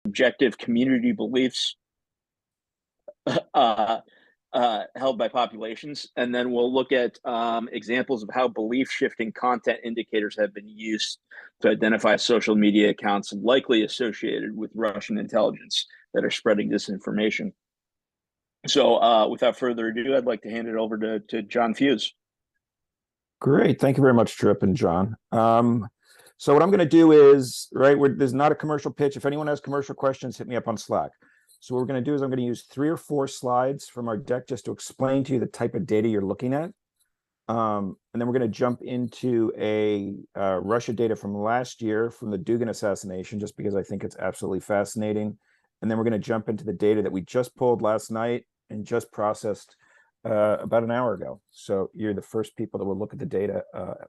subjective community beliefs uh, held by populations, and then we'll look at examples of how belief shifting content indicators have been used to identify social media accounts likely associated with Russian intelligence that are spreading disinformation. So, without further ado, I'd like to hand it over to John Fuisz. Great. Thank you very much, Trip and John. So what I'm going to do is, there's not a commercial pitch. If anyone has commercial questions, hit me up on Slack. So what we're going to do is I'm going to use 3 or 4 slides from our deck just to explain to you the type of data you're looking at. And then we're going to jump into a Russia data from last year from the Dugin assassination, just because I think it's absolutely fascinating. And then we're going to jump into the data that we just pulled last night and just processed about an hour ago. So you're the first people that will look at the data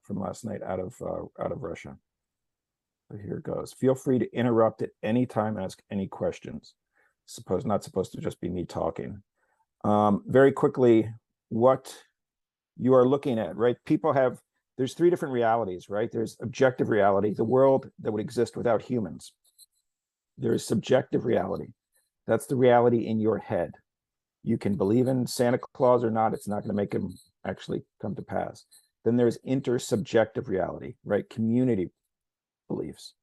from last night out of Russia. So here it goes. Feel free to interrupt at any time, ask any questions. Not supposed to just be me talking. Very quickly, what you are looking at, right? There's 3 different realities, right? There's objective reality, the world that would exist without humans. There is subjective reality. That's the reality in your head. You can believe in Santa Claus or not, it's not going to make him actually come to pass. Then there's intersubjective reality, right? Community beliefs.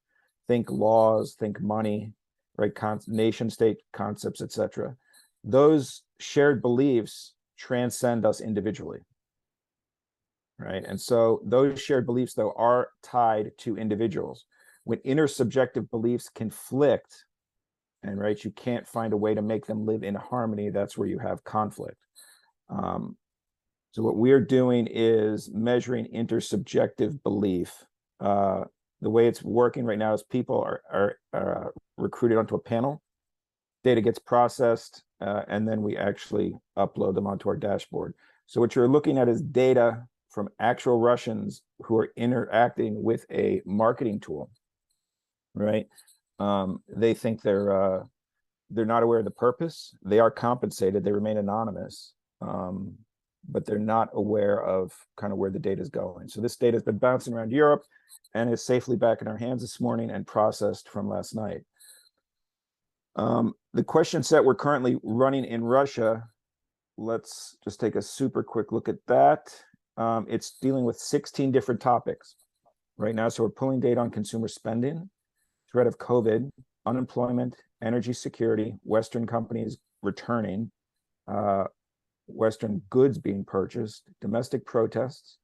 Think laws, think money, right? Nation state concepts, etc. Those shared beliefs transcend us individually, right? And so those shared beliefs, though, are tied to individuals. When intersubjective beliefs conflict, and right, you can't find a way to make them live in harmony, that's where you have conflict. So what we're doing is measuring intersubjective belief. The way it's working right now is people are recruited onto a panel, data gets processed, and then we actually upload them onto our dashboard. So what you're looking at is data from actual Russians who are interacting with a marketing tool, right? They think they're not aware of the purpose. They are compensated. They remain anonymous, but they're not aware of kind of where the data is going. So this data has been bouncing around Europe and is safely back in our hands this morning and processed from last night. The question set we're currently running in Russia, let's just take a super quick look at that. It's dealing with 16 different topics right now. So we're pulling data on consumer spending, threat of COVID, unemployment, energy security, Western companies returning, Western goods being purchased, domestic protests,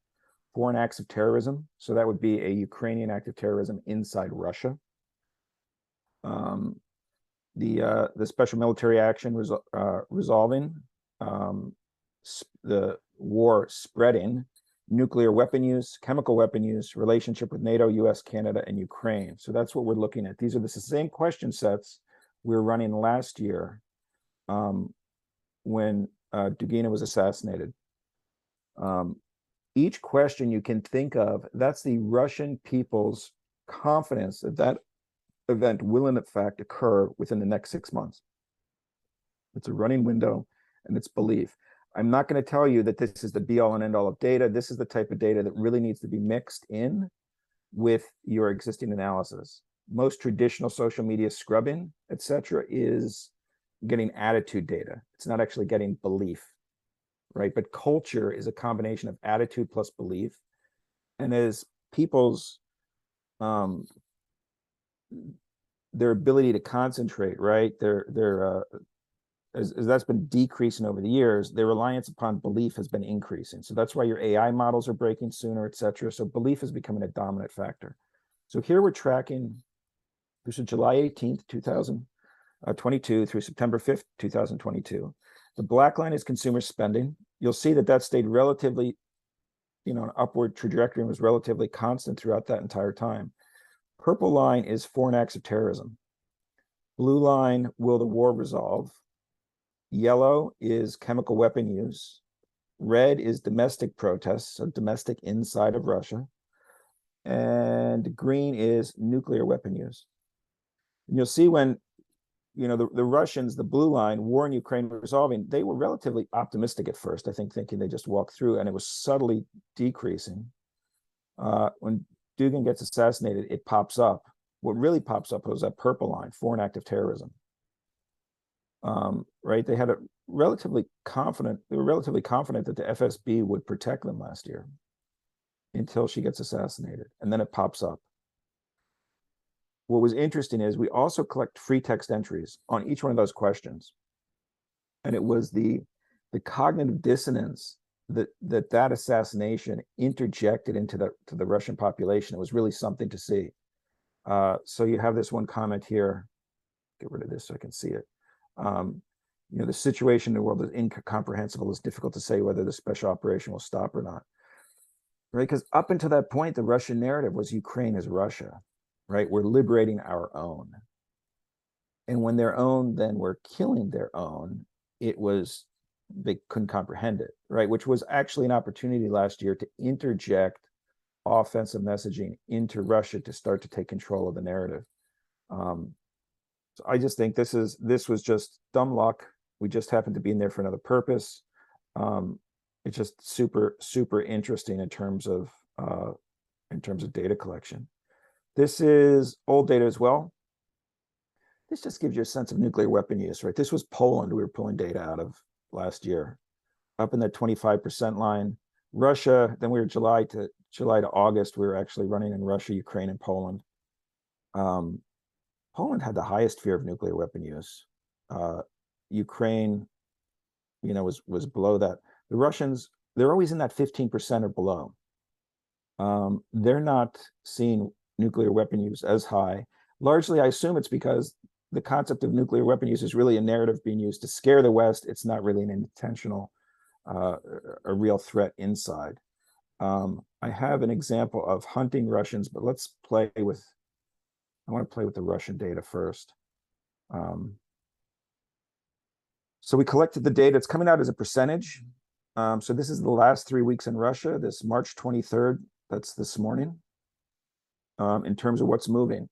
foreign acts of terrorism. So that would be a Ukrainian act of terrorism inside Russia. The special military action resolving, the war spreading, nuclear weapon use, chemical weapon use, relationship with NATO, US, Canada, and Ukraine. So that's what we're looking at. These are the same question sets we were running last year when Dugin was assassinated. Each question you can think of, that's the Russian people's confidence that that event will in fact occur within the next 6 months. It's a running window and it's belief. I'm not going to tell you that this is the be all and end all of data. This is the type of data that really needs to be mixed in with your existing analysis. Most traditional social media scrubbing, etc., is getting attitude data. It's not actually getting belief, right? But culture is a combination of attitude plus belief. And as people's their ability to concentrate, right? As that's been decreasing over the years, their reliance upon belief has been increasing. So that's why your AI models are breaking sooner, et cetera. So belief is becoming a dominant factor. So here we're tracking, this is July 18th, 2022 through September 5th, 2022. The black line is consumer spending. You'll see that that stayed relatively, an upward trajectory and was relatively constant throughout that entire time. Purple line is foreign acts of terrorism. Blue line, will the war resolve? Yellow is chemical weapon use. Red is domestic protests, so domestic inside of Russia. And green is nuclear weapon use. And you'll see when, the Russians, the blue line, war in Ukraine resolving, they were relatively optimistic at first, I think, thinking they just walked through, and it was subtly decreasing. When Dugin gets assassinated, it pops up. what really pops up was that purple line, foreign active terrorism. Right, they were relatively confident that the FSB would protect them last year until she gets assassinated, and then it pops up. What was interesting is we also collect free text entries on each one of those questions, and it was the cognitive dissonance that assassination interjected into the Russian population. It was really something to see. So you have this one comment here. Get rid of this so I can see it. The situation in the world is incomprehensible. It's difficult to say whether the special operation will stop or not. Right? Because up until that point, the Russian narrative was Ukraine is Russia. Right? We're liberating our own. And when their own then were killing their own, they couldn't comprehend it, right? Which was actually an opportunity last year to interject offensive messaging into Russia to start to take control of the narrative. So I just think this was just dumb luck. We just happened to be in there for another purpose. It's just super, super interesting in terms of data collection. This is old data as well. This just gives you a sense of nuclear weapon use, right? This was Poland we were pulling data out of last year, up in that 25% line. Russia, then we were July to August, we were actually running in Russia, Ukraine, and Poland. Poland had the highest fear of nuclear weapon use. Ukraine, was below that. The Russians, they're always in that 15% or below. They're not seeing nuclear weapon use as high. Largely, I assume it's because the concept of nuclear weapon use is really a narrative being used to scare the West. It's not really an intentional, a real threat inside. I have an example of hunting Russians, but I want to play with the Russian data first. So we collected the data. It's coming out as a percentage. So this is the last 3 weeks in Russia, this March 23rd, that's this morning, in terms of what's moving.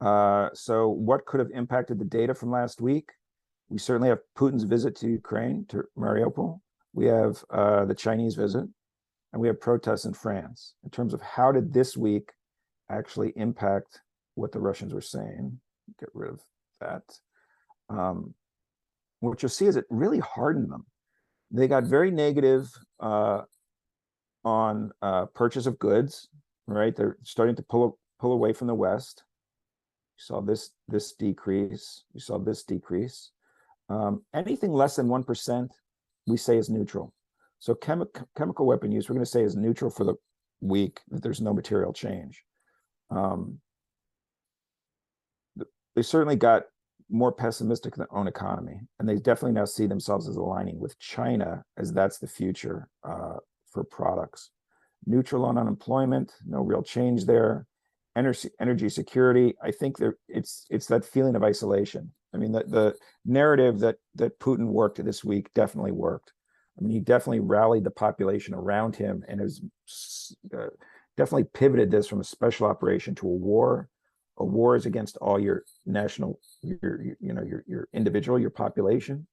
So what could have impacted the data from last week? We certainly have Putin's visit to Ukraine, to Mariupol. We have the Chinese visit, and we have protests in France. In terms of how did this week actually impact what the Russians were saying? Get rid of that. What you'll see is it really hardened them. They got very negative on purchase of goods, right? They're starting to pull away from the West. You saw this decrease. You saw this decrease. Anything less than 1%, we say is neutral. So chemical weapon use, we're going to say is neutral for the week, that there's no material change. They certainly got more pessimistic in their own economy, and they definitely now see themselves as aligning with China, as that's the future for products. Neutral on unemployment, no real change there. Energy security, I think it's that feeling of isolation. I mean, the narrative that Putin worked this week definitely worked. I mean, he definitely rallied the population around him and has definitely pivoted this from a special operation to a war. A war is against all your national, your individual, your population.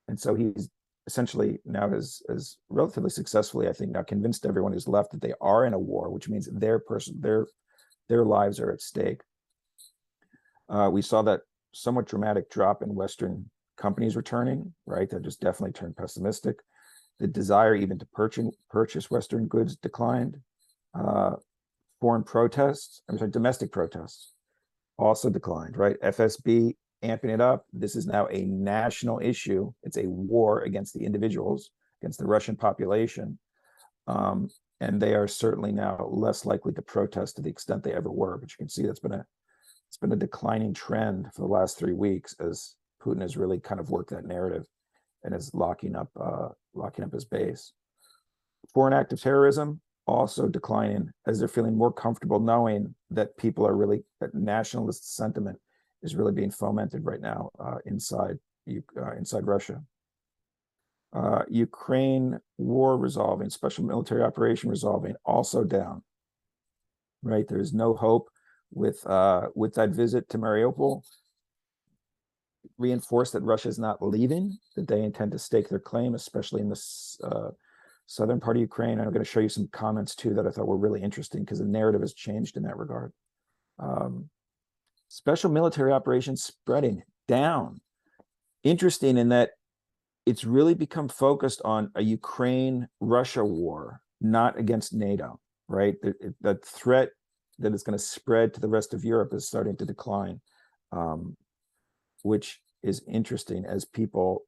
And so he's essentially now has relatively successfully, I think, now convinced everyone who's left that they are in a war, which means their lives are at stake. We saw that somewhat dramatic drop in Western companies returning, right? That just definitely turned pessimistic. The desire even to purchase Western goods declined. Domestic protests also declined, right? FSB amping it up. This is now a national issue. It's a war against the individuals, against the Russian population. And they are certainly now less likely to protest to the extent they ever were. But you can see it's been a declining trend for the last 3 weeks as Putin has really kind of worked that narrative and is locking up his base. Foreign active terrorism also declining as they're feeling more comfortable knowing that that nationalist sentiment is really being fomented right now inside Russia. Ukraine war resolving, special military operation resolving, also down. Right, there's no hope with that visit to Mariupol. Reinforced that Russia is not leaving, that they intend to stake their claim, especially in the southern part of Ukraine. I'm going to show you some comments too that I thought were really interesting because the narrative has changed in that regard. Special military operations spreading down. Interesting in that it's really become focused on a Ukraine-Russia war, not against NATO, right? The threat that is going to spread to the rest of Europe is starting to decline, which is interesting as people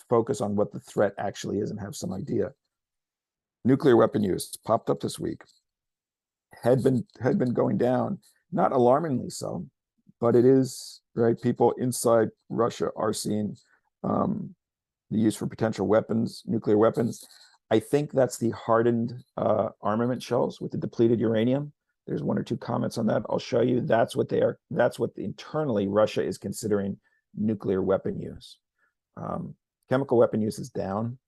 focus on what the threat actually is and have some idea. Nuclear weapon use popped up this week. Had been going down, not alarmingly so, but it is, right? People inside Russia are seeing the use for potential weapons, nuclear weapons. I think that's the hardened armament shells with the depleted uranium. There's one or two comments on that. I'll show you. That's what they are. That's what internally Russia is considering nuclear weapon use. Chemical weapon use is down.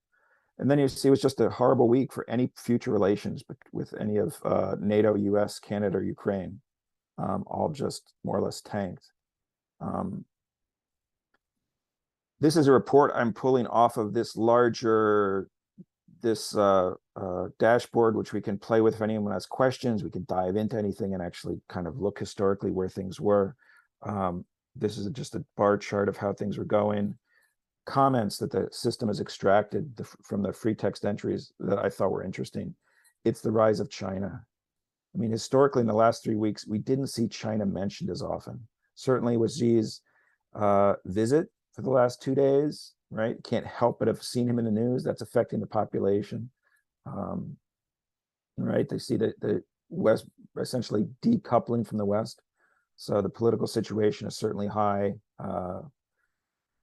And then you see it was just a horrible week for any future relations with any of NATO, US, Canada, or Ukraine, all just more or less tanked. This is a report I'm pulling off of this larger, dashboard, which we can play with if anyone has questions. We can dive into anything and actually kind of look historically where things were. This is just a bar chart of how things were going. Comments that the system has extracted from the free text entries that I thought were interesting. It's the rise of China. I mean, historically, in the last 3 weeks, we didn't see China mentioned as often. Certainly with Xi's visit for the last 2 days, right? Can't help but have seen him in the news. That's affecting the population, right? They see the West essentially decoupling from the West. So the political situation is certainly high.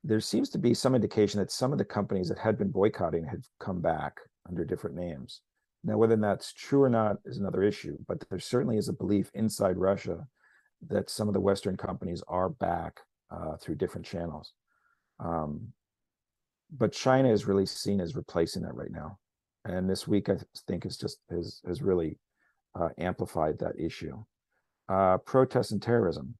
There seems to be some indication that some of the companies that had been boycotting had come back under different names. Now, whether that's true or not is another issue, but there certainly is a belief inside Russia that some of the Western companies are back through different channels. But China is really seen as replacing that right now. And this week, I think, has really amplified that issue. Protests and terrorism.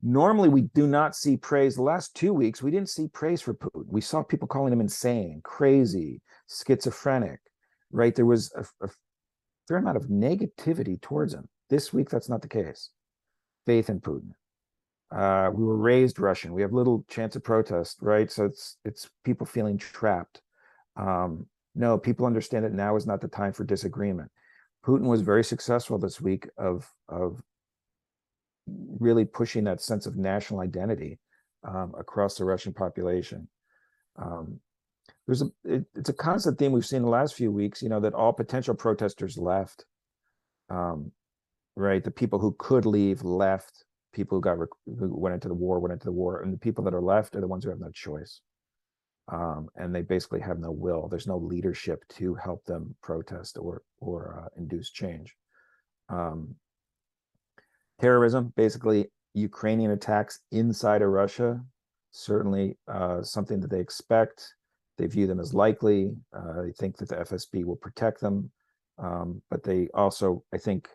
Normally, we do not see praise. The last 2 weeks, we didn't see praise for Putin. We saw people calling him insane, crazy, schizophrenic, right? There was a fair amount of negativity towards him. This week, that's not the case. Faith in Putin. We were raised Russian. We have little chance of protest, right? So it's people feeling trapped. No, people understand that now is not the time for disagreement. Putin was very successful this week of really pushing that sense of national identity across the Russian population. It's a constant theme we've seen in the last few weeks, that all potential protesters left, right? The people who could leave left. People who went into the war, and the people that are left are the ones who have no choice. And they basically have no will. There's no leadership to help them protest or induce change. Terrorism, basically Ukrainian attacks inside of Russia, certainly something that they expect. They view them as likely. They think that the FSB will protect them. But they also, I think,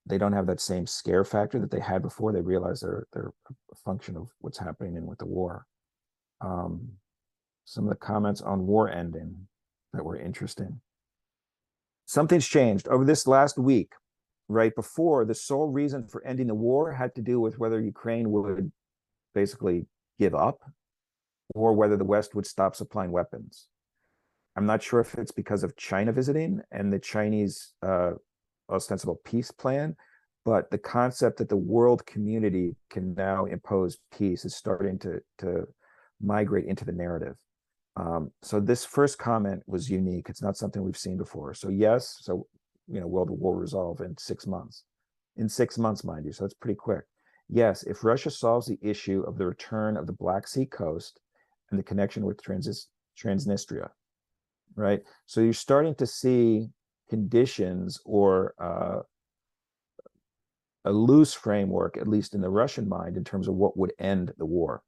they don't have that same scare factor that they had before. They realize they're a function of what's happening with the war. Some of the comments on war ending that were interesting. Something's changed over this last week. Right before, the sole reason for ending the war had to do with whether Ukraine would basically give up or whether the West would stop supplying weapons. I'm not sure if it's because of China visiting and the Chinese ostensible peace plan, but the concept that the world community can now impose peace is starting to migrate into the narrative. So this first comment was unique. It's not something we've seen before. So yes, will the war resolve in 6 months? In 6 months, mind you, so it's pretty quick. Yes, if Russia solves the issue of the return of the Black Sea coast and the connection with Transnistria, right? So you're starting to see conditions or a loose framework, at least in the Russian mind, in terms of what would end the war.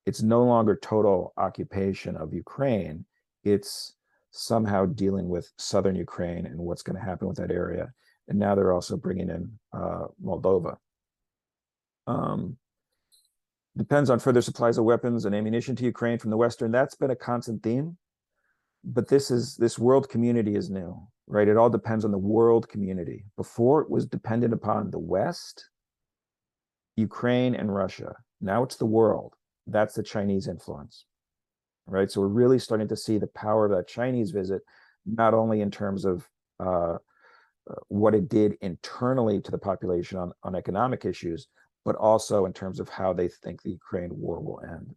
It's no longer total occupation of Ukraine. It's somehow dealing with southern Ukraine and what's going to happen with that area. And now they're also bringing in Moldova. Depends on further supplies of weapons and ammunition to Ukraine from the Western. That's been a constant theme. But this world community is new, right? It all depends on the world community. Before, it was dependent upon the West Ukraine and Russia. Now it's the world. That's the Chinese influence, right? So we're really starting to see the power of that Chinese visit, not only in terms of what it did internally to the population on economic issues, but also in terms of how they think the Ukraine war will end.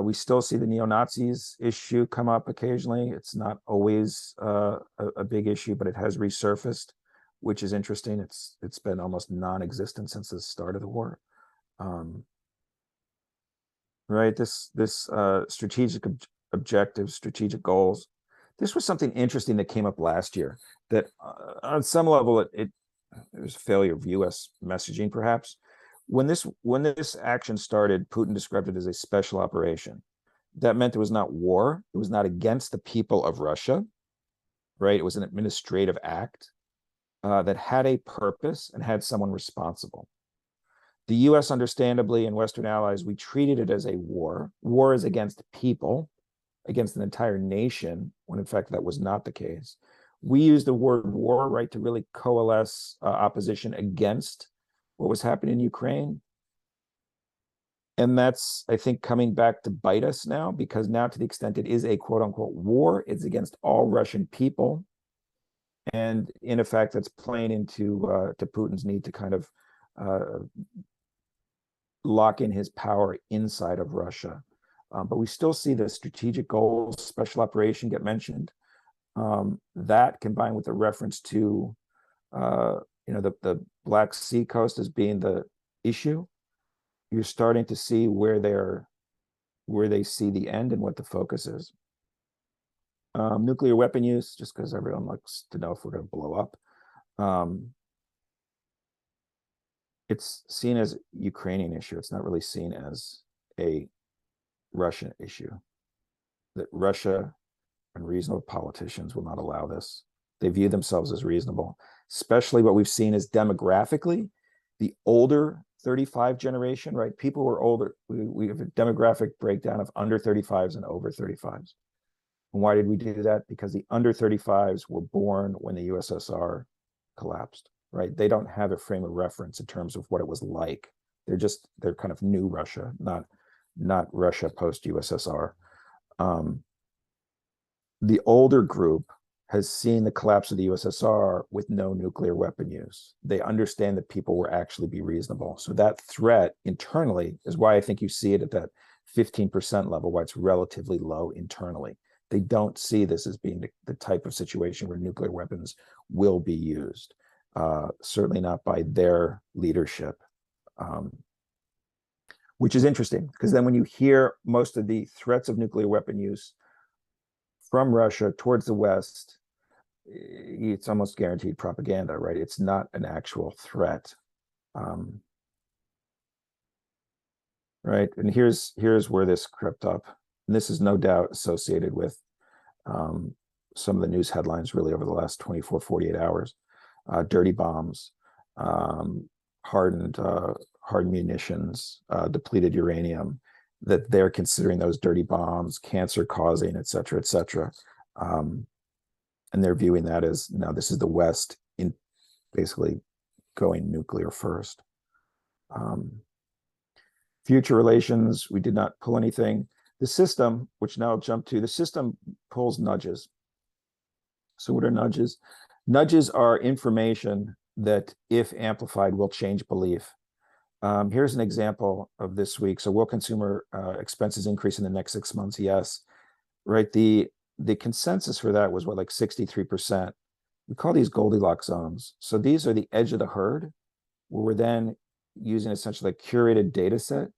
We still see the neo-Nazis issue come up occasionally. It's not always a big issue, but it has resurfaced, which is interesting. It's been almost non-existent since the start of the war. Right, this strategic objectives, strategic goals. This was something interesting that came up last year. That on some level, it was a failure of U.S. messaging, perhaps. When this action started, Putin described it as a special operation. That meant it was not war. It was not against the people of Russia, right? It was an administrative act that had a purpose and had someone responsible. The U.S., understandably, and Western allies, we treated it as a war. War is against people, against an entire nation, when in fact that was not the case. We used the word war, right, to really coalesce opposition against what was happening in Ukraine. And that's, I think, coming back to bite us now, because now, to the extent it is a quote unquote war, it's against all Russian people. And in effect, that's playing into to Putin's need to kind of lock in his power inside of Russia. But we still see the strategic goals, special operation get mentioned. That combined with the reference to the Black Sea coast as being the issue, you're starting to see where they see the end and what the focus is. Nuclear weapon use, just because everyone likes to know if we're going to blow up. It's seen as a Ukrainian issue. It's not really seen as a Russian issue. That Russia and reasonable politicians will not allow this. They view themselves as reasonable, especially what we've seen is demographically, the older 35 generation, right? People who are older, we have a demographic breakdown of under 35s and over 35s. And why did we do that? Because the under 35s were born when the USSR collapsed, right? They don't have a frame of reference in terms of what it was like. They're kind of new Russia, not Russia post USSR. The older group has seen the collapse of the USSR with no nuclear weapon use. They understand that people will actually be reasonable. So that threat internally is why I think you see it at that 15% level, why it's relatively low internally. They don't see this as being the type of situation where nuclear weapons will be used. Certainly not by their leadership. Which is interesting, because then when you hear most of the threats of nuclear weapon use from Russia towards the West, it's almost guaranteed propaganda, right? It's not an actual threat. Right, and here's where this crept up. And this is no doubt associated with some of the news headlines really over the last 24, 48 hours. Dirty bombs, hardened munitions, depleted uranium, that they're considering those dirty bombs cancer causing, et cetera, et cetera. And they're viewing that as, now this is the West in basically going nuclear first. Future relations, we did not pull anything. The system, which now I'll jump to, the system pulls nudges. So what are nudges? Nudges are information that, if amplified, will change belief. Here's an example of this week. So will consumer expenses increase in the next 6 months? Yes. Right. The consensus for that was what, like 63%. We call these Goldilocks zones. So these are the edge of the herd, where we're then using essentially a curated data set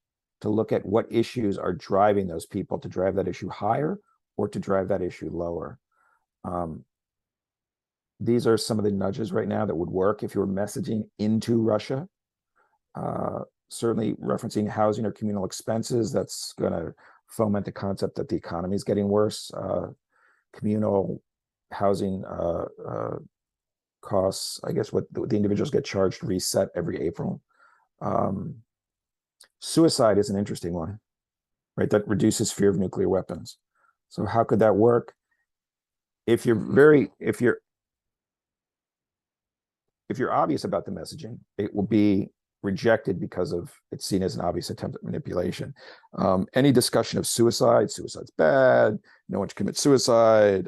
to look at what issues are driving those people to drive that issue higher or to drive that issue lower. These are some of the nudges right now that would work if you were messaging into Russia. Certainly referencing housing or communal expenses, that's going to foment the concept that the economy is getting worse. Communal housing costs, I guess what the individuals get charged, reset every April. Suicide is an interesting one, right? That reduces fear of nuclear weapons. So how could that work? If you're if you're obvious about the messaging, it will be rejected because of it's seen as an obvious attempt at manipulation. Any discussion of suicide's bad. No one should commit suicide.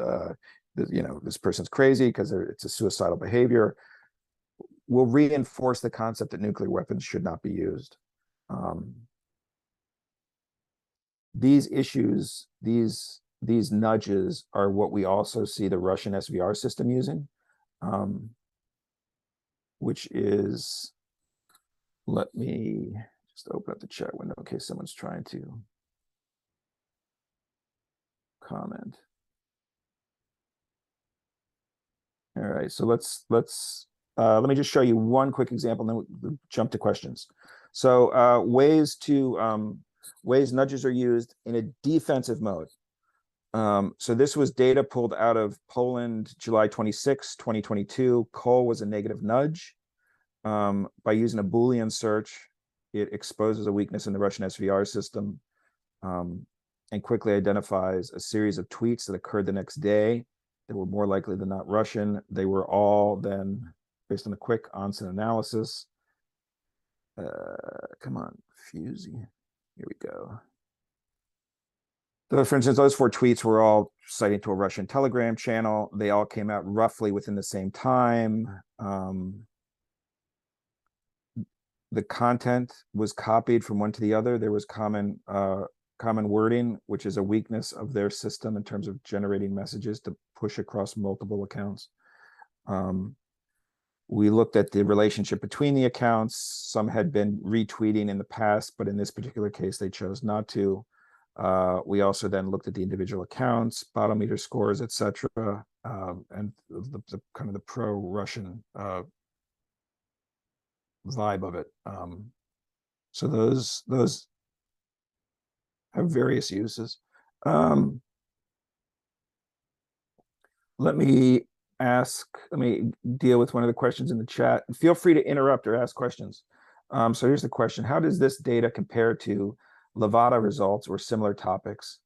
This person's crazy because it's a suicidal behavior. Will reinforce the concept that nuclear weapons should not be used. These issues, these nudges are what we also see the Russian SVR system using, which is, let me just open up the chat window in case someone's trying to comment. All right, so let me just show you one quick example, and then we'll jump to questions. So ways nudges are used in a defensive mode. So this was data pulled out of Poland, July 26, 2022. Coal was a negative nudge. By using a Boolean search, it exposes a weakness in the Russian SVR system, and quickly identifies a series of tweets that occurred the next day that were more likely than not Russian. They were all then, based on a quick onset analysis. Come on, Fusey. Here we go. So, for instance, those 4 tweets were all citing to a Russian Telegram channel. They all came out roughly within the same time. The content was copied from one to the other. There was common wording, which is a weakness of their system in terms of generating messages to push across multiple accounts. We looked at the relationship between the accounts. Some had been retweeting in the past, but in this particular case, they chose not to. We also then looked at the individual accounts, bottom-meter scores, etc., and the kind of the pro-Russian vibe of it. So those have various uses. Let me deal with one of the questions in the chat. Feel free to interrupt or ask questions. So here's the question: how does this data compare to Levada results or similar topics?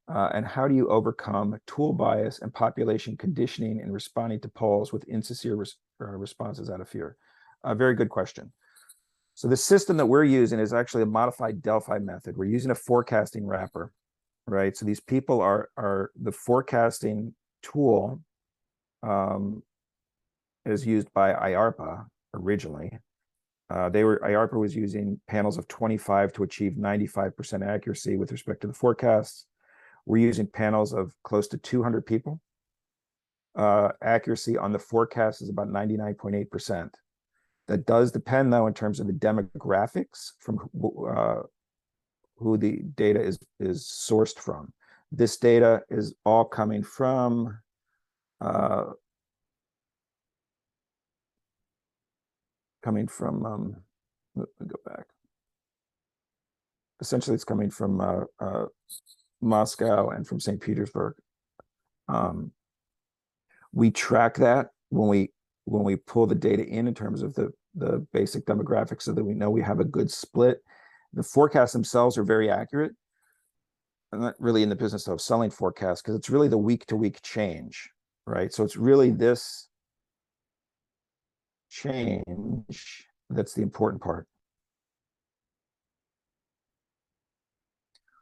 And how do you overcome tool bias and population conditioning in responding to polls with insincere responses out of fear? A very good question. So the system that we're using is actually a modified Delphi method. We're using a forecasting wrapper, right? So these people are the forecasting tool is used by IARPA originally. IARPA was using panels of 25 to achieve 95% accuracy with respect to the forecasts. We're using panels of close to 200 people. Accuracy on the forecast is about 99.8%. That does depend, though, in terms of the demographics from who the data is sourced from. This data is all coming from let me go back. Essentially, it's coming from Moscow and from St. Petersburg. We track that when we pull the data in terms of the basic demographics, so that we know we have a good split. The forecasts themselves are very accurate. I'm not really in the business of selling forecasts because it's really the week-to-week change, right? So it's really this change that's the important part.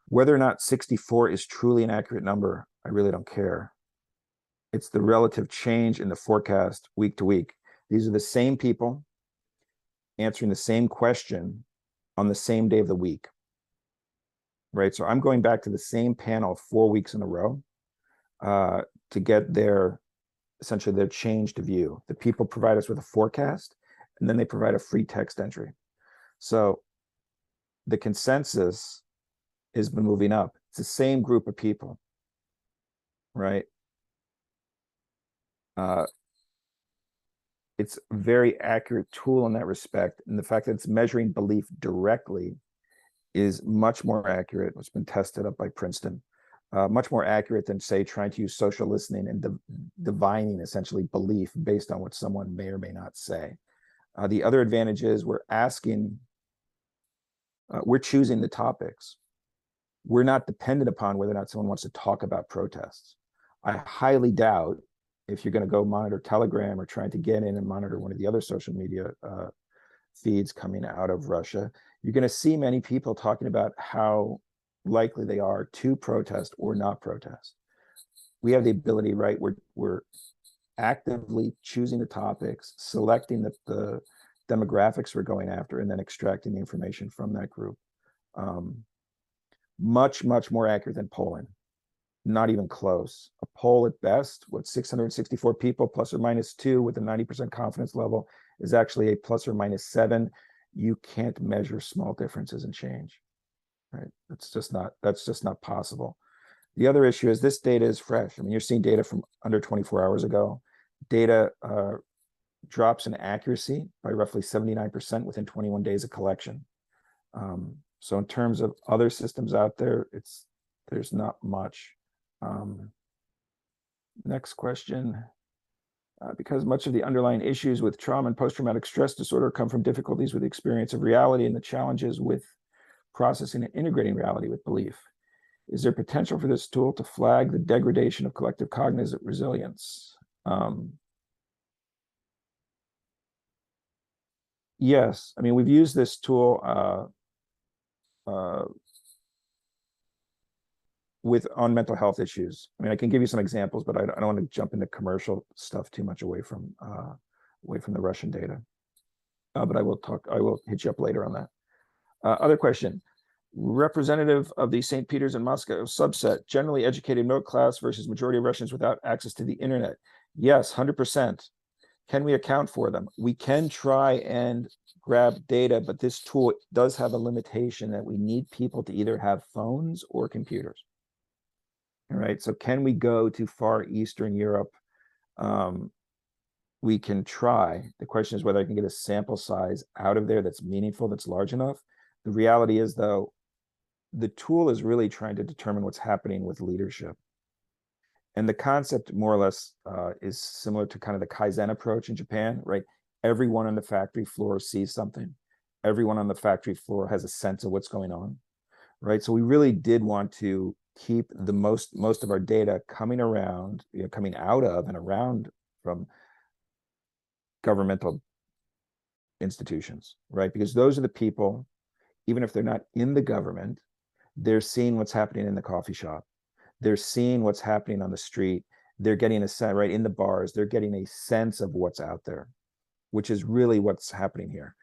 Whether or not 64 is truly an accurate number, I really don't care. It's the relative change in the forecast week to week. These are the same people answering the same question on the same day of the week, right? So I'm going back to the same panel 4 weeks in a row to get essentially their changed view. The people provide us with a forecast, and then they provide a free text entry. So the consensus has been moving up. It's the same group of people, right? It's a very accurate tool in that respect. And the fact that it's measuring belief directly is much more accurate. It's been tested up by Princeton. Much more accurate than, say, trying to use social listening and divining essentially belief based on what someone may or may not say. The other advantage is we're choosing the topics. We're not dependent upon whether or not someone wants to talk about protests. I highly doubt if you're going to go monitor Telegram or trying to get in and monitor one of the other social media feeds coming out of Russia, you're going to see many people talking about how likely they are to protest or not protest. We have the ability, right? We're actively choosing the topics, selecting the demographics we're going after, and then extracting the information from that group. Much more accurate than polling. Not even close. A poll at best, what, 664 people plus or minus 2 with a 90% confidence level is actually a plus or minus 7. You can't measure small differences in change, right? That's just not possible. The other issue is this data is fresh. I mean, you're seeing data from under 24 hours ago. Data drops in accuracy by roughly 79% within 21 days of collection. So in terms of other systems out there, there's not much. Next question. Because much of the underlying issues with trauma and post-traumatic stress disorder come from difficulties with the experience of reality and the challenges with processing and integrating reality with belief. Is there potential for this tool to flag the degradation of collective cognitive resilience? Yes, I mean, we've used this tool on mental health issues. I mean, I can give you some examples, but I don't want to jump into commercial stuff too much away from the Russian data. But I will hit you up later on that. Other question. Representative of the St. Peter's and Moscow subset, generally educated middle class versus majority of Russians without access to the internet. Yes, 100%. Can we account for them? We can try and grab data, but this tool does have a limitation that we need people to either have phones or computers. All right, so can we go to far Eastern Europe? We can try. The question is whether I can get a sample size out of there that's meaningful, that's large enough. The reality is, though, the tool is really trying to determine what's happening with leadership. And the concept, more or less, is similar to kind of the Kaizen approach in Japan, right? Everyone on the factory floor sees something. Everyone on the factory floor has a sense of what's going on, right? So we really did want to keep the most of our data coming around, coming out of and around from governmental institutions, right? Because those are the people, even if they're not in the government, they're seeing what's happening in the coffee shop. They're seeing what's happening on the street. They're getting a sense, right, in the bars. They're getting a sense of what's out there, which is really what's happening here.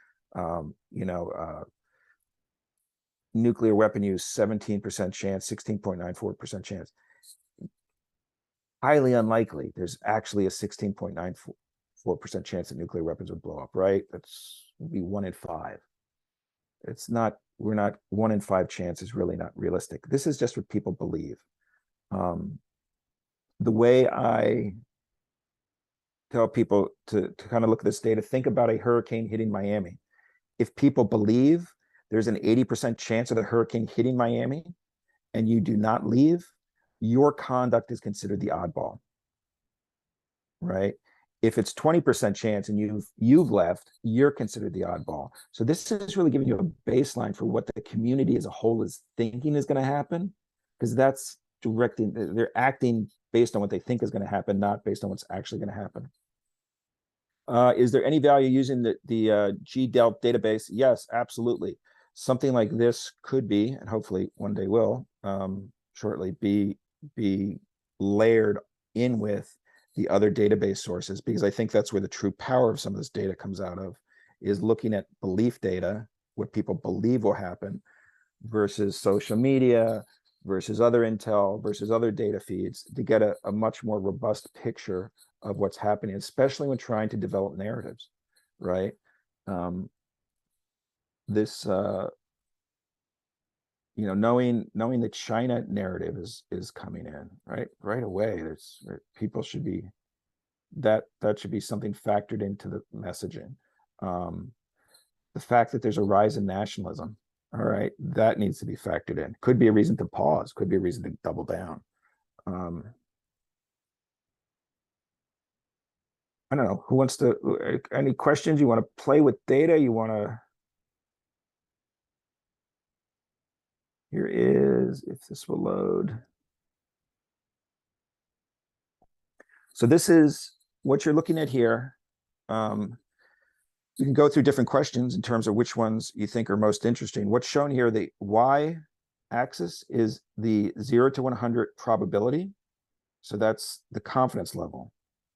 Nuclear weapon use, 17% chance, 16.94% chance. Highly unlikely. There's actually a 16.94% chance that nuclear weapons would blow up, right? That's would be 1 in 5. It's not, we're not 1 in 5 chance is really not realistic. This is just what people believe. The way I tell people to kind of look at this data, think about a hurricane hitting Miami. If people believe there's an 80% chance of the hurricane hitting Miami and you do not leave, your conduct is considered the oddball, right? If it's 20% chance and you've left, you're considered the oddball. So this is really giving you a baseline for what the community as a whole is thinking is going to happen, because that's directing, they're acting based on what they think is going to happen, not based on what's actually going to happen. Is there any value using the GDELT database? Yes, absolutely. Something like this could be, and hopefully one day will, shortly be layered in with the other database sources, because I think that's where the true power of some of this data comes out of, is looking at belief data, what people believe will happen, versus social media, versus other intel, versus other data feeds, to get a much more robust picture of what's happening, especially when trying to develop narratives, right? Knowing the China narrative is coming in right away. People should be, that should be something factored into the messaging. The fact that there's a rise in nationalism, all right, that needs to be factored in. Could be a reason to pause, could be a reason to double down. I don't know, who wants to, any questions? You want to play with data? You want to, here is, if this will load. So this is what you're looking at here. You can go through different questions in terms of which ones you think are most interesting. What's shown here, the y-axis is the 0 to 100 probability. So that's the confidence level.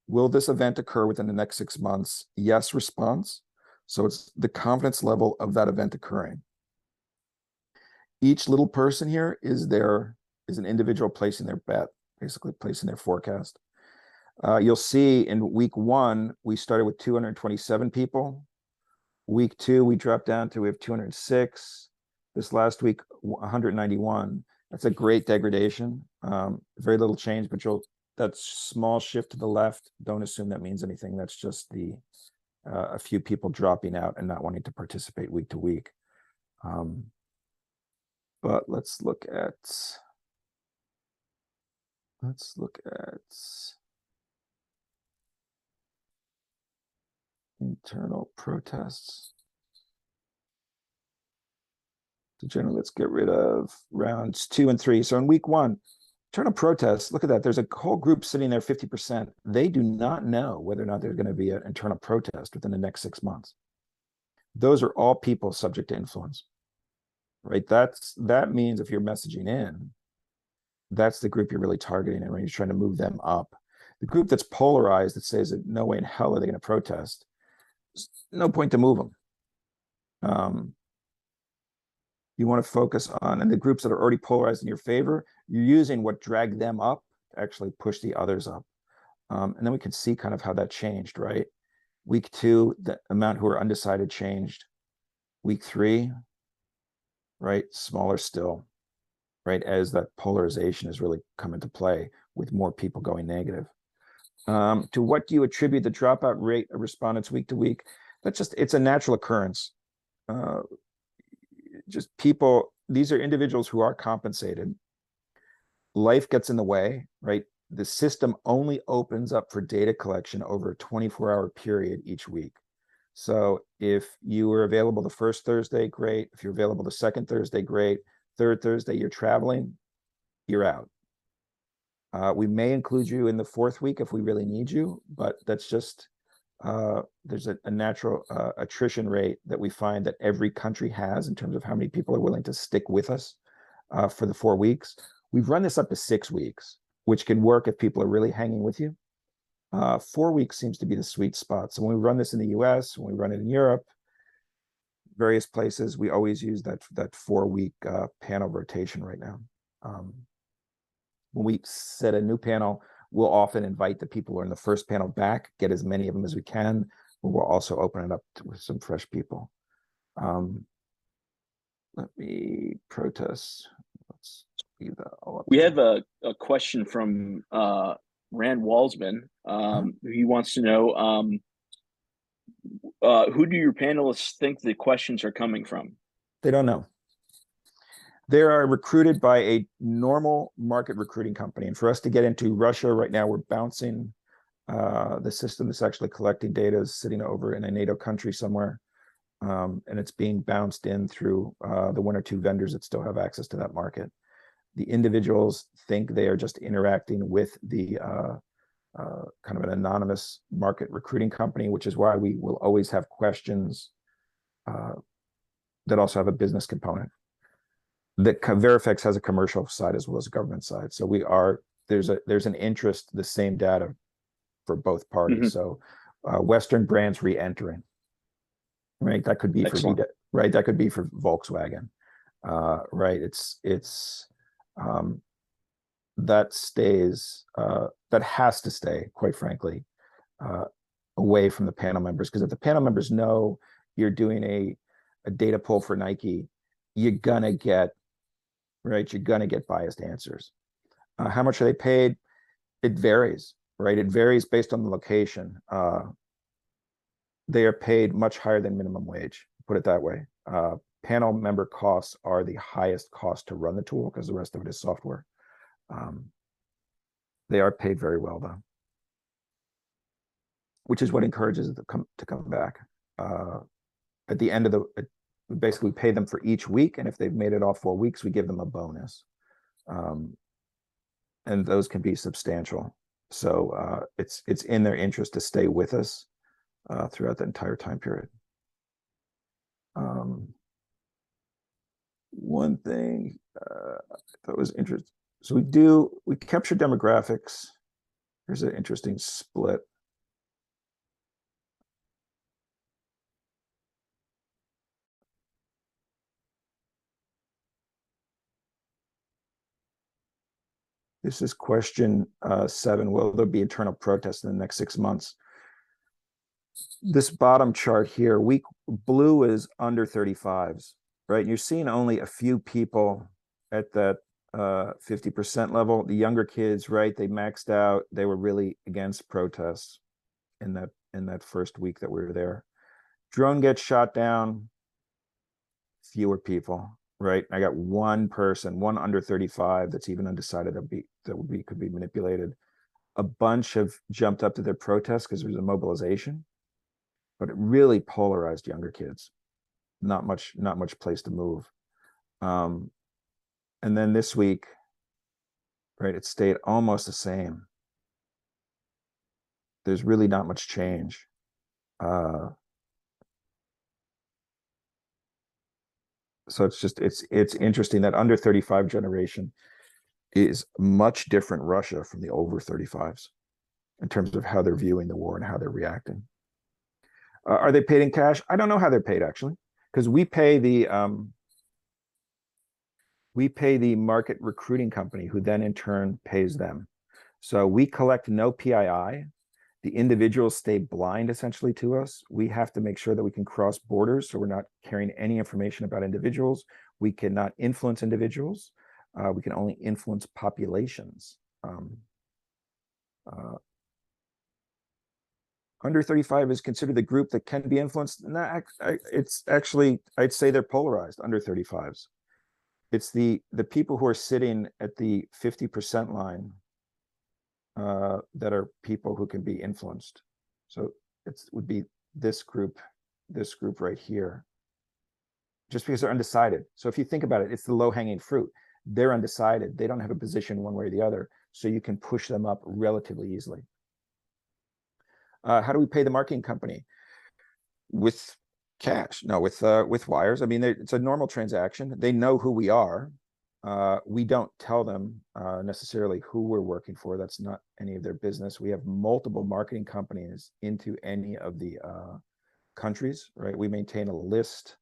Will this event occur within the next 6 months? Yes response. So it's the confidence level of that event occurring. Each little person here is an individual placing their bet, basically placing their forecast. You'll see in week 1, we started with 227 people. Week 2, we dropped down to, we have 206. This last week, 191. That's a great degradation. Very little change, but that small shift to the left, don't assume that means anything. That's just a few people dropping out and not wanting to participate week to week. But let's look at internal protests. So generally, let's get rid of rounds 2 and 3. So in week 1, internal protests, look at that. There's a whole group sitting there, 50%. They do not know whether or not there's going to be an internal protest within the next 6 months. Those are all people subject to influence, right? That means if you're messaging in, that's the group you're really targeting, and when you're trying to move them up. The group that's polarized, that says that no way in hell are they going to protest, no point to move them. You want to focus on, and the groups that are already polarized in your favor, you're using what dragged them up to actually push the others up. And then we can see kind of how that changed, right? Week 2, the amount who are undecided changed. Week 3, right, smaller still, right, as that polarization has really come into play with more people going negative. To what do you attribute the dropout rate of respondents week to week? It's a natural occurrence. Just people, these are individuals who are compensated. Life gets in the way, right? The system only opens up for data collection over a 24-hour period each week. So if you were available the first Thursday, great. If you're available the second Thursday, great. Third Thursday, you're traveling, you're out. We may include you in the 4th week if we really need you, but that's just, there's a natural attrition rate that we find that every country has in terms of how many people are willing to stick with us for the 4 weeks. We've run this up to 6 weeks, which can work if people are really hanging with you. 4 weeks seems to be the sweet spot. So when we run this in the US, when we run it in Europe, various places, we always use that 4-week panel rotation right now. When we set a new panel, we'll often invite the people who are in the first panel back, get as many of them as we can, but we'll also open it up with some fresh people. Let me protest. Let's leave that all up. We have a question from Rand Walsman. He wants to know, who do your panelists think the questions are coming from? They don't know. They are recruited by a normal market recruiting company. And for us to get into Russia right now, we're bouncing the system that's actually collecting data is sitting over in a NATO country somewhere. And it's being bounced in through the 1 or 2 vendors that still have access to that market. The individuals think they are just interacting with the kind of an anonymous market recruiting company, which is why we will always have questions that also have a business component. That Verifex has a commercial side as well as a government side. So there's an interest, the same data for both parties. So Western brands re-entering, right? That could be Excellent. for right? That could be for Volkswagen, right? That stays, that has to stay, quite frankly, away from the panel members. Because if the panel members know you're doing a data pull for Nike, you're gonna get biased answers. How much are they paid? It varies, right? It varies based on the location. They are paid much higher than minimum wage, put it that way. Panel member costs are the highest cost to run the tool because the rest of it is software. They are paid very well though, which is what encourages it to come back. At the end of we basically pay them for each week, and if they've made it all 4 weeks, we give them a bonus. And those can be substantial. So it's in their interest to stay with us throughout the entire time period. One thing I thought was interesting. So we capture demographics. Here's an interesting split. This is question 7. Will there be internal protests in the next 6 months? This bottom chart here, blue is under 35s, right? You're seeing only a few people at that 50% level. The younger kids, right? They maxed out. They were really against protests in that first week that we were there. Drone gets shot down, fewer people, right? I got one person, one under 35 that's even undecided that could be manipulated. A bunch have jumped up to their protests because there was a mobilization, but it really polarized younger kids. Not much place to move. And then this week, right, it stayed almost the same. There's really not much change. So it's interesting that under 35 generation is much different Russia from the over 35s in terms of how they're viewing the war and how they're reacting. Are they paid in cash? I don't know how they're paid actually, because we pay the market recruiting company, who then in turn pays them. So we collect no PII. The individuals stay blind essentially to us. We have to make sure that we can cross borders, so we're not carrying any information about individuals. We cannot influence individuals. We can only influence populations. Under 35 is considered the group that can be influenced. And it's actually, I'd say they're polarized, under 35s. It's the people who are sitting at the 50% line that are people who can be influenced. So it would be this group right here, just because they're undecided. So if you think about it, it's the low-hanging fruit. They're undecided. They don't have a position one way or the other. So you can push them up relatively easily. How do we pay the marketing company? With cash? No, with wires. I mean, it's a normal transaction. They know who we are. We don't tell them necessarily who we're working for. That's not any of their business. We have multiple marketing companies into any of the countries, right? We maintain a list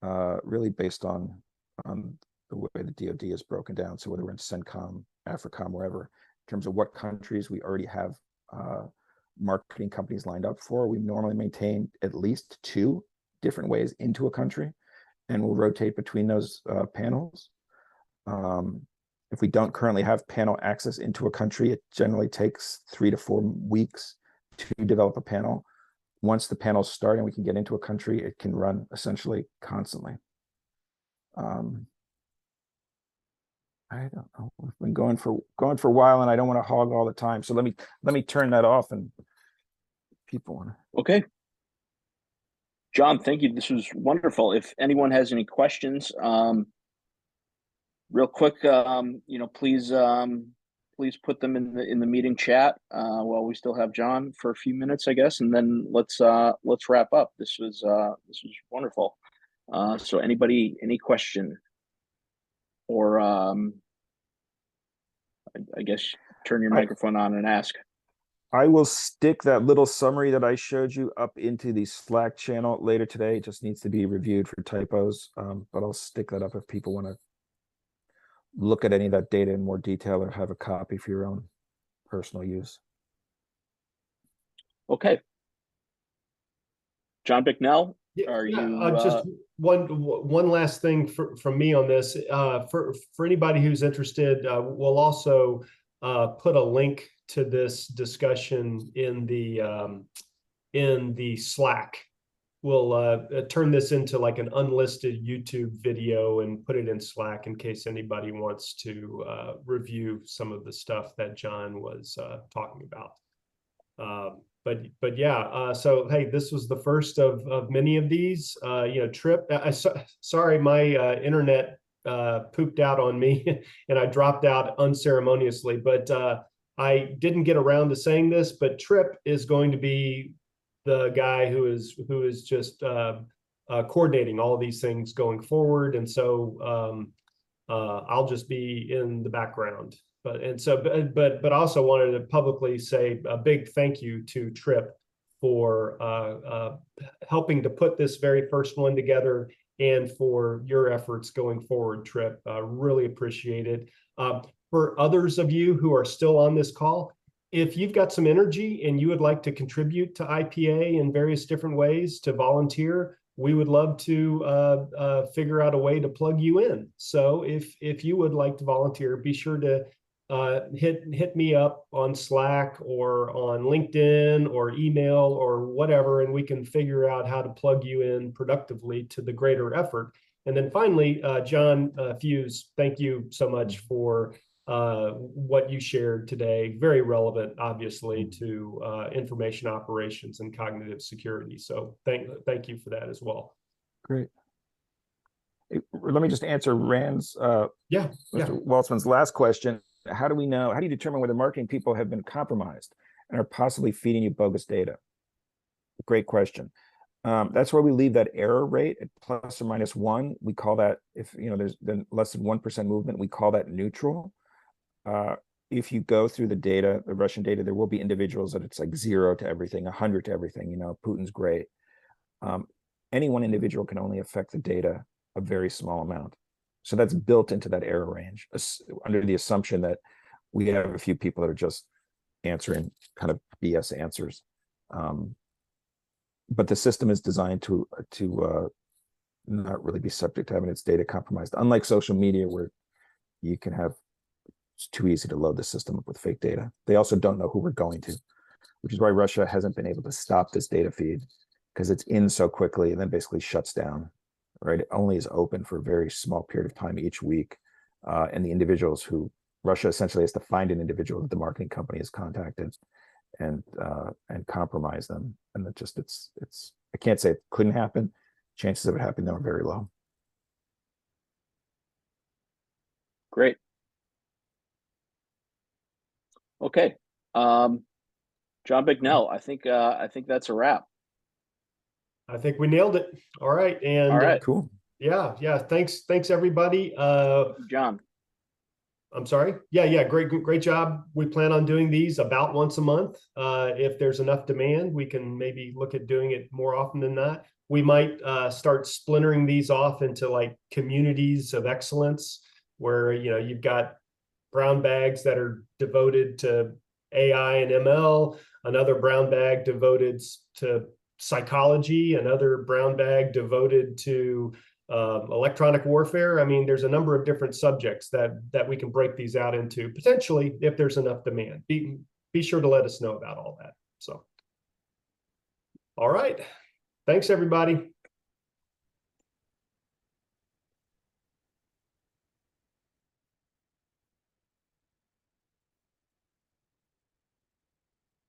really based on the way the DoD is broken down. So whether we're in CENTCOM, AFRICOM, wherever, in terms of what countries we already have marketing companies lined up for, we normally maintain at least 2 different ways into a country, and we'll rotate between those panels. If we don't currently have panel access into a country, it generally takes 3 to 4 weeks to develop a panel. Once the panels start and we can get into a country, it can run essentially constantly. I don't know. We've been going for a while, and I don't want to hog all the time. So let me turn that off, and people want to. Okay. John, thank you. This was wonderful. If anyone has any questions, real quick, please put them in the meeting chat while we still have John for a few minutes, I guess, and then let's wrap up. This was wonderful. So anybody, any question, or I guess turn your microphone on and ask. I will stick that little summary that I showed you up into the Slack channel later today. It just needs to be reviewed for typos, but I'll stick that up if people want to look at any of that data in more detail or have a copy for your own personal use. Okay. John Bicknell, are you just one last thing from me on this, for anybody who's interested, we'll also put a link to this discussion in the Slack. We'll turn this into like an unlisted YouTube video and put it in Slack in case anybody wants to review some of the stuff that John was talking about. But yeah, so hey, this was the first of many of these. Trip. Sorry, my internet pooped out on me, and I dropped out unceremoniously. But I didn't get around to saying this, but Trip is going to be the guy who is just coordinating all of these things going forward. And so I'll just be in the background. But also wanted to publicly say a big thank you to Trip for helping to put this very first one together, and for your efforts going forward, Trip. Really appreciate it. For others of you who are still on this call, if you've got some energy and you would like to contribute to IPA in various different ways, to volunteer, we would love to figure out a way to plug you in. So if you would like to volunteer, be sure to hit me up on Slack or on LinkedIn or email or whatever, and we can figure out how to plug you in productively to the greater effort. And then finally, John Fuisz, thank you so much for what you shared today. Very relevant, obviously, to information operations and cognitive security. So thank you for that as well. Great. Let me just answer Rand's, Mr. Waltzman's last question. How do you determine whether marketing people have been compromised and are possibly feeding you bogus data? Great question. That's where we leave that error rate at plus or minus 1. We call that, if there's been less than 1% movement, we call that neutral. If you go through the data, the Russian data, there will be individuals that it's like 0 to everything, 100 to everything. Putin's great. Any one individual can only affect the data a very small amount. So that's built into that error range, under the assumption that we have a few people that are just answering kind of BS answers. But the system is designed to not really be subject to having its data compromised. Unlike social media, where you can have, it's too easy to load the system up with fake data. They also don't know who we're going to, which is why Russia hasn't been able to stop this data feed, because it's in so quickly and then basically shuts down. Right, it only is open for a very small period of time each week, and the individuals who Russia essentially has to find an individual that the marketing company has contacted and compromise them. And it's I can't say it couldn't happen. Chances of it happening though are very low. Great. Okay, John Bignell, I think that's a wrap. I think we nailed it. All right. And all right, cool. Yeah. Thanks everybody. John. I'm sorry. Yeah. Great job. We plan on doing these about once a month. If there's enough demand, we can maybe look at doing it more often than that. We might start splintering these off into like communities of excellence, where you've got brown bags that are devoted to AI and ML, another brown bag devoted to psychology, another brown bag devoted to electronic warfare. I mean, there's a number of different subjects that we can break these out into, potentially, if there's enough demand. Be sure to let us know about all that. So, all right. Thanks, everybody.